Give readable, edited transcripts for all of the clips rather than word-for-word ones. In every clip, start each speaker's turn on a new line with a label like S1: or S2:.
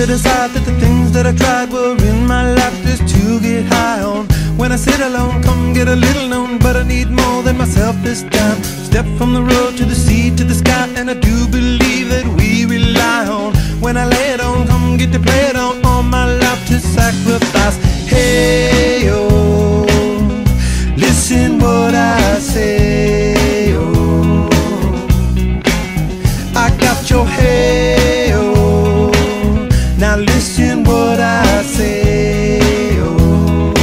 S1: decide that the things that I tried were in my life just to get high on. When I sit alone, come get a little known, but I need more than myself this time. Step from the road to the sea to the sky, and I do believe that we rely on. When I lay it on, come get to play it on, all my life to sacrifice. Hey, oh, listen what I say, oh, I got your hey, oh, now listen what I say, oh,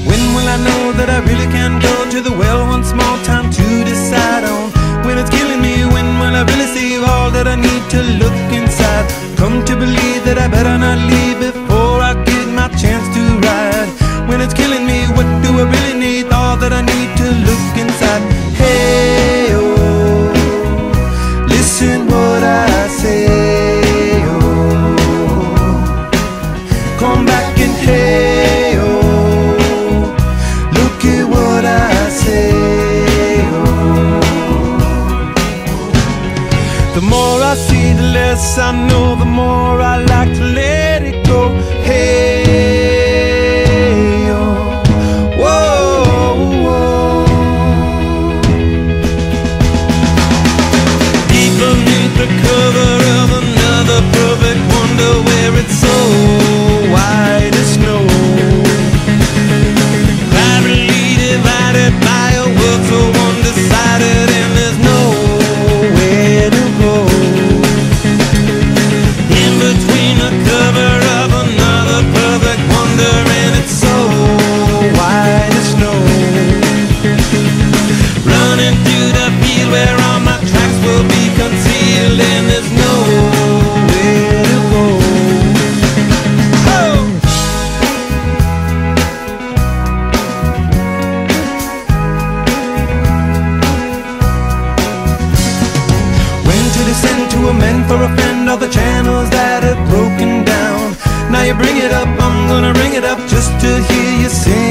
S1: when will I know that I really can go to the well one small time to decide on? When it's killing me, when will I really see all that I need to look inside? Come to believe that I better not leave before I get my chance to ride. When it's killing me, what do I really need? All that I need to look inside. Hey, oh, listen what I say, oh, come back and hey, oh, look at what I say, oh. The more I see, the less I know, the more I like to let it go. Hey, the cover of another perfect wonder, where it's so white as snow, privately divided by a world so undecided, and there's nowhere to go. In between the cover of another perfect wonder, and it's so white as snow, running through the field where all my tracks will be concealed, and there's nowhere to go. Oh! When to descend, to amend, for a friend, all the channels that have broken down. Now you bring it up, I'm gonna ring it up just to hear you sing.